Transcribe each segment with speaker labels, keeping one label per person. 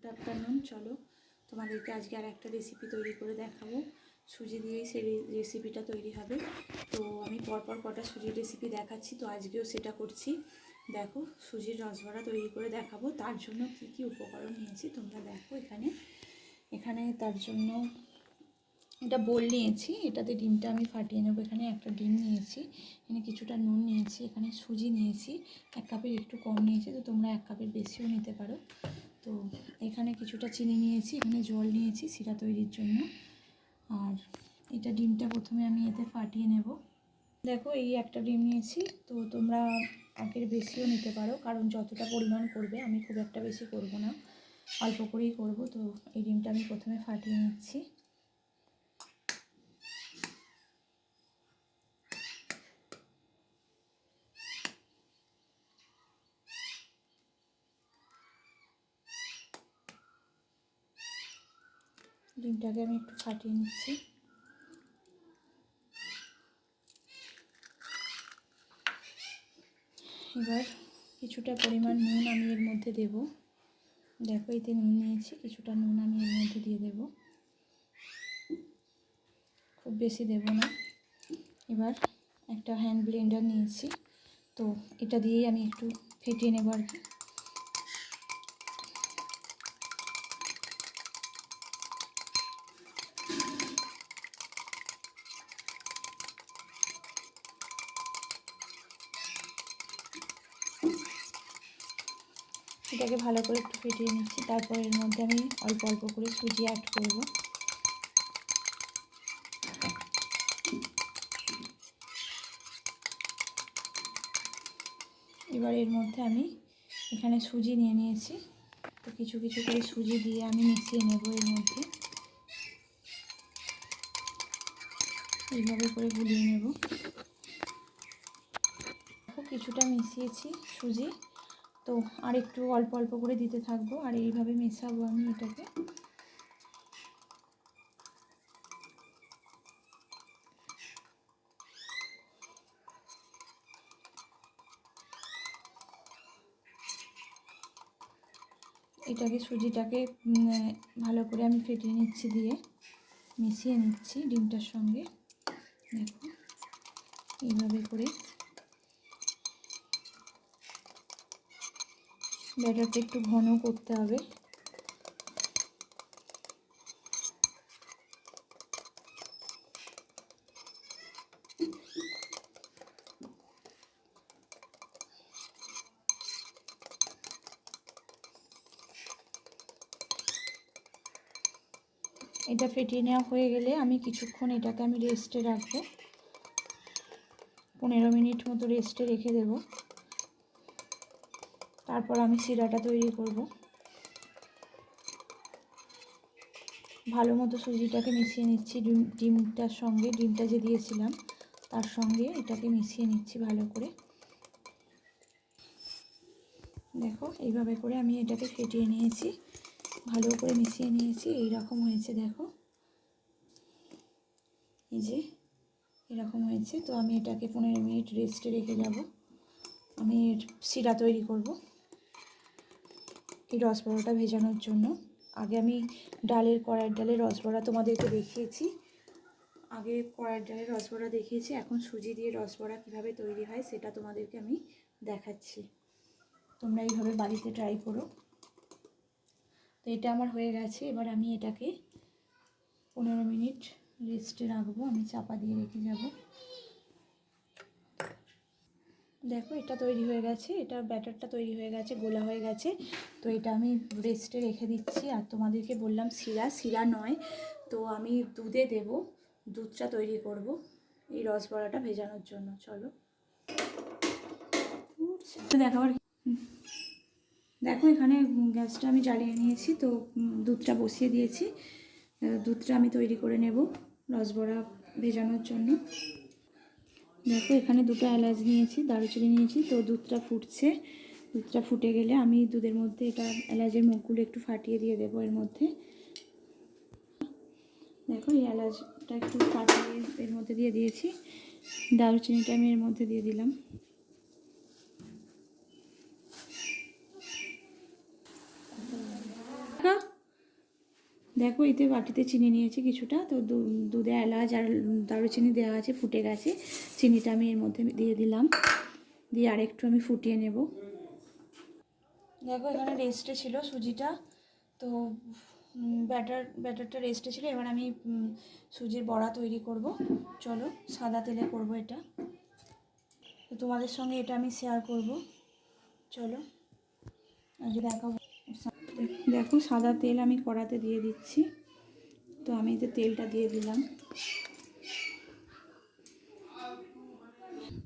Speaker 1: Good afternoon. চলো তোমাদেরকে আজকে আর একটা রেসিপি তৈরি করে দেখাবো। সুজি দিয়েই সেই রেসিপিটা তৈরি হবে। তো আমি পরপর কটা সুজির রেসিপি দেখাচ্ছি, তো আজকেও সেটা করছি। দেখো, সুজির রসবড়া তৈরি করে দেখাবো। তার জন্য কি কি উপকরণ নিয়েছি তোমরা দেখো। এখানে তার জন্য এটা বোল নিয়েছি, এটাতে ডিমটা আমি ফাটিয়ে নেবো। এখানে একটা ডিম নিয়েছি, এখানে কিছুটা নুন নিয়েছি, এখানে সুজি নিয়েছি 1 কাপের একটু কম নিয়েছি, তো তোমরা 1 কাপের বেশিও নিতে পারো। তো এখানে কিছুটা চিনি নিয়েছি, এখানে জল নিয়েছি শিরা তৈরির জন্য। আর এটা ডিমটা প্রথমে আমি এতে ফাটিয়ে নেব। দেখো, এই একটা ডিম নিয়েছি, তো তোমরা 1-এর বেশিও নিতে পারো, কারণ যতটা পরিমাণ করবে, আমি খুব একটা বেশি করব না, অল্প করেই করব। তো এই ডিমটা আমি প্রথমে ফাটিয়ে নিচ্ছি। ডিমটাকে আমি একটু ফাটিয়ে নিচ্ছি। এবার কিছুটা পরিমাণ নুন আমি এর মধ্যে দেব। দেখো, এতে নুন নিয়েছি, কিছুটা নুন আমি এর মধ্যে দিয়ে দেব, খুব বেশি দেব না। এবার একটা হ্যান্ড ব্লেন্ডার নিয়েছি, তো এটা দিয়েই আমি একটু ফেটিয়ে নেব আর কি। এটাকে ভালো করে একটু ফেটিয়ে নিচ্ছি। তারপর এর মধ্যে আমি অল্প অল্প করে সুজি অ্যাড করব। এবার এর মধ্যে আমি এখানে সুজি নিয়ে নিয়েছি, তো কিছু কিছু করে সুজি দিয়ে আমি মিশিয়ে নেব এর মধ্যে। এইভাবে করে গুলিয়ে নেব। কিছুটা মিশিয়েছি সুজি, তো আর একটু অল্প অল্প করে দিতে থাকবো, আর এইভাবে মেশাবো আমি এটাকে। এটাকে সুজিটাকে ভালো করে আমি ফেটিয়ে নিচ্ছি, দিয়ে মিশিয়ে নিচ্ছি ডিমটার সঙ্গে। দেখো, এইভাবে করে ব্যাটারটা একটু ঘন করতে হবে। এটা ফেটিয়ে নেওয়া হয়ে গেলে আমি কিছুক্ষণ এটাকে আমি রেস্টে রাখবো, 15 মিনিট মতো রেস্টে রেখে দেব। তারপর আমি শিরাটা তৈরি করব। ভালো মতো সুজিটাকে মিশিয়ে নিচ্ছি ডিমটার সঙ্গে, ডিমটা যে দিয়েছিলাম তার সঙ্গে এটাকে মিশিয়ে নিচ্ছি ভালো করে। দেখো, এইভাবে করে আমি এটাকে ফেটিয়ে নিয়েছি, ভালো করে মিশিয়ে নিয়েছি। এই রকম হয়েছে, দেখো, এই যে এরকম হয়েছে। তো আমি এটাকে 15 মিনিট রেস্টে রেখে যাব। আমি শিরা তৈরি করব এই রসবড়াটা ভেজানোর জন্য। আগে আমি কড়াইয়ের ডালের রসবড়া তোমাদেরকে দেখিয়েছি, এখন সুজি দিয়ে রসবড়া কীভাবে তৈরি হয় সেটা তোমাদেরকে আমি দেখাচ্ছি। তোমরা এইভাবে বাড়িতে ট্রাই করো। তো এটা আমার হয়ে গেছে। এবার আমি এটাকে 15 মিনিট রেস্টে রাখবো, আমি চাপা দিয়ে রেখে যাব। দেখো, এটা তৈরি হয়ে গেছে, এটা ব্যাটারটা তৈরি হয়ে গেছে, গোলা হয়ে গেছে। তো এটা আমি রেস্টে রেখে দিচ্ছি। আর তোমাদেরকে বললাম শিরা নয়, তো আমি দুধে দেব, দুধটা তৈরি করব এই রসবড়াটা ভেজানোর জন্য। চলো দেখাবার। দেখো, এখানে গ্যাসটা আমি জ্বালিয়ে নিয়েছি, তো দুধটা বসিয়ে দিয়েছি। দুধটা আমি তৈরি করে নেব রসবড়া ভেজানোর জন্য। দেখো, এখানে 2টা এলাচ নিয়েছি, দারুচিনি নিয়েছি। তো দুধটা ফুটছে, দুধটা ফুটে গেলে আমি দুধের মধ্যে এটা এলাচের মুখগুলো একটু ফাটিয়ে দিয়ে দেবো এর মধ্যে। দেখো, এই এলাচটা একটু ফাটিয়ে এর মধ্যে দিয়ে দিয়েছি, দারুচিনিটা আমি এর মধ্যে দিয়ে দিলাম। দেখো এতে বাটিতে চিনি নিয়েছি কিছুটা, তো দুধে এলাচ আর দারুচিনি দেওয়া আছে, ফুটে গেছে। চিনিটা আমি এর মধ্যে দিয়ে দিলাম, দিয়ে আরেকটু আমি ফুটিয়ে নেব। দেখো এখানে রেস্টে ছিল সুজিটা, তো ব্যাটারটা রেস্টে ছিল। এবার আমি সুজির বড়া তৈরি করব। চলো, সাদা তেলে করব এটা, তো তোমাদের সঙ্গে এটা আমি শেয়ার করব। চলো আজ দেখাবো। দেখো সাদা তেল আমি কড়াতে দিয়ে দিচ্ছি, তো আমি এতে তেলটা দিয়ে দিলাম।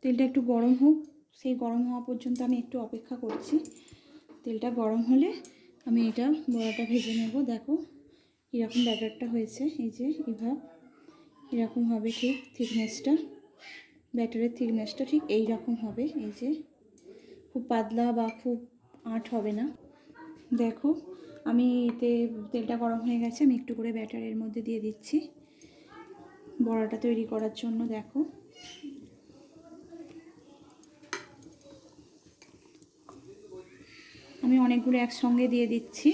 Speaker 1: তেলটা একটু গরম হোক, সেই গরম হওয়া পর্যন্ত আমি একটু অপেক্ষা করছি। তেলটা গরম হলে আমি এটা বড়াটা ভেজে নেব। দেখো কীরকম ব্যাটারটা হয়েছে, এই যে এরকম হবে ঠিক থিকনেসটা, ব্যাটারের থিকনেসটা ঠিক এই রকম হবে। এই যে খুব পাতলা বা খুব আঁট হবে না। দেখো আমি এতে তেলটা গরম হয়ে গেছে, আমি একটু করে ব্যাটারের মধ্যে দিয়ে দিচ্ছি বড়াটা তৈরি করার জন্য। দেখো আমি অনেকগুলো একসঙ্গে দিয়ে দিচ্ছি।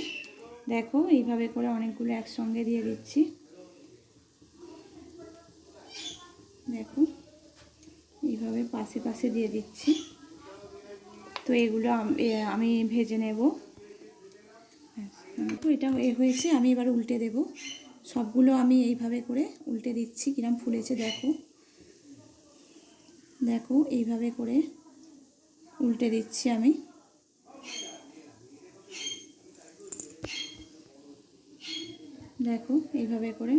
Speaker 1: দেখো এইভাবে করে অনেকগুলো একসঙ্গে দিয়ে দিচ্ছি। দেখো এইভাবে পাশে পাশে দিয়ে দিচ্ছি। তো এগুলো আমি ভেজে নেব। তো এটা হয়েছে, আমি এবার উল্টে দেব। সবগুলো আমি এইভাবে করে উল্টে দিচ্ছি। কিরম ফুলেছে দেখো, দেখো এইভাবে করে উল্টে দিচ্ছি আমি। দেখো এইভাবে করে,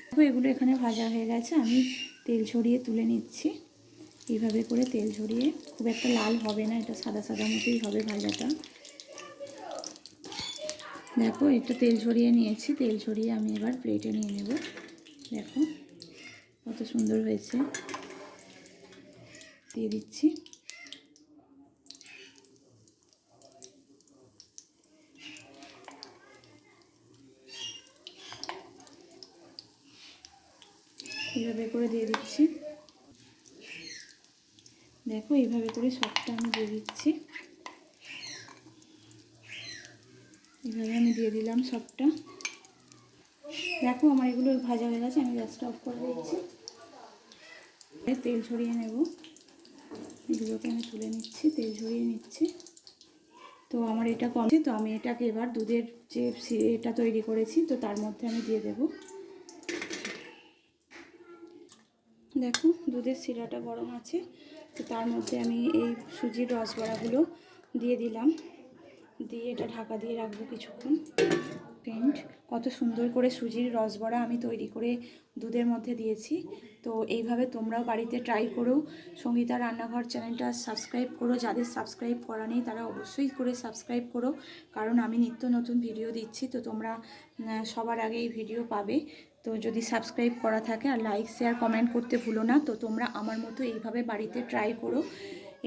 Speaker 1: দেখো এগুলো এখানে ভাজা হয়ে গেছে, আমি তেল ছড়িয়ে তুলে নিচ্ছি। এইভাবে করে তেল ছড়িয়ে, খুব একটা লাল হবে না, এটা সাদা সাদা মতোই হবে ভাজাটা। দেখো এটা তেল ছড়িয়ে নিয়েছি, তেল ছড়িয়ে আমি এবার প্লেটে নিয়ে নেব। দেখো কত সুন্দর হয়েছে, দিয়ে দিচ্ছি। এইভাবে করে দিয়ে দিচ্ছি। দেখো এইভাবে করে সবটা আমি দিয়ে দিচ্ছি। এইভাবে আমি দিয়ে দিলাম সবটা। দেখো আমার এগুলো ভাজা হয়ে গেছে, আমি গ্যাসটা অফ করে দিচ্ছি। তেল ছড়িয়ে নেব, এগুলোকে আমি তুলে নিচ্ছি, তেল ছড়িয়ে নিচ্ছি। তো আমার এটা কমছে, তো আমি এটাকে এবার দুধের যে এটা তৈরি করেছি তো তার মধ্যে আমি দিয়ে দেব। দেখো দুধের শিরাটা গরম আছে, তো তার মধ্যে আমি এই সুজির রসবড়াগুলো দিয়ে দিলাম, দিয়ে এটা ঢাকা দিয়ে রাখবো কিছুক্ষণ। ফ্রেন্ড, কত সুন্দর করে সুজির রসবড়া আমি তৈরি করে দুধের মধ্যে দিয়েছি। তো এইভাবে তোমরাও বাড়িতে ট্রাই করো। সঙ্গীতা রান্নাঘর চ্যানেলটা সাবস্ক্রাইব করো, যাদের সাবস্ক্রাইব করা নেই তারা অবশ্যই করে সাবস্ক্রাইব করো, কারণ আমি নিত্য নতুন ভিডিও দিচ্ছি, তো তোমরা সবার আগে এই ভিডিও পাবে। তো যদি সাবস্ক্রাইব করা থাকে, আর লাইক শেয়ার কমেন্ট করতে ভুলো না। তো তোমরা আমার মতো এইভাবে বাড়িতে ট্রাই করো,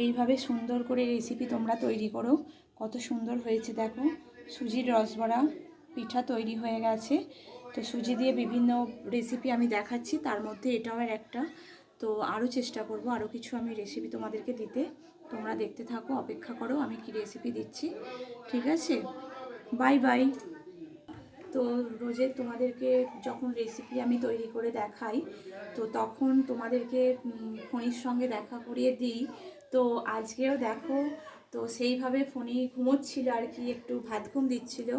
Speaker 1: এইভাবে সুন্দর করে রেসিপি তোমরা তৈরি করো। কত সুন্দর হয়েছে দেখো, সুজির রসবড়া পিঠা তৈরি হয়ে গেছে। তো সুজি দিয়ে বিভিন্ন রেসিপি আমি দেখাচ্ছি, তার মধ্যে এটাও একটা। তো আরও চেষ্টা করব আরও কিছু আমি রেসিপি তোমাদেরকে দিতে, তোমরা দেখতে থাকো, অপেক্ষা করো আমি কি রেসিপি দিচ্ছি। ঠিক আছে, বাই বাই। তো রোজে তোমাদেরকে যখন রেসিপি আমি তৈরি করে দেখাই, তো তখন তোমাদেরকে ফোনের সঙ্গে দেখা করিয়ে দিই। তো আজকেও দেখো, তো সেইভাবে ফোনে ঘুমোচ্ছিল আর কি, একটু ভাত ঘুম দিচ্ছিল,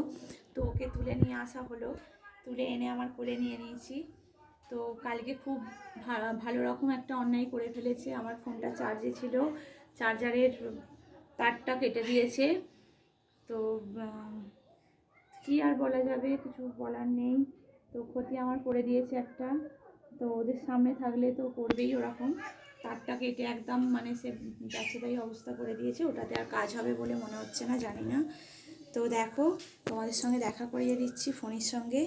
Speaker 1: তো ওকে তুলে নিয়ে আসা হলো, তুলে এনে আমার কোলে নিয়ে নিয়েছি। তো কালকে খুব ভালো রকম একটা অন্যায় করে ফেলেছে, আমার ফোনটা চার্জে ছিল, চার্জারের তারটা কেটে দিয়েছে। তো কি আর বলা যাবে, কিছু বলার নেই। তো ক্ষতি আমার করে দিয়েছে একটা, তো ওদের সামনে থাকলে তো করবেই ওরকম। তারটা কেটে একদম মানে সে যাচ্ছেতাই অবস্থা করে দিয়েছে, ওটাতে আর কাজ হবে বলে মনে হচ্ছে না, জানি না। তো দেখো তোমাদের সঙ্গে দেখা করিয়ে দিচ্ছি ফোনের সঙ্গে,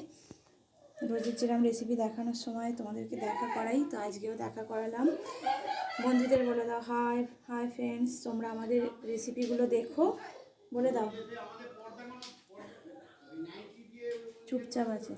Speaker 1: রোজের যেরকম রেসিপি দেখানোর সময় তোমাদেরকে দেখা করাই, তো আজকেও দেখা করালাম। বন্ধুদের বলে দাও হাই, হাই ফ্রেন্ডস, তোমরা আমাদের রেসিপিগুলো দেখো, বলে দাও। চুপচাপ আছে।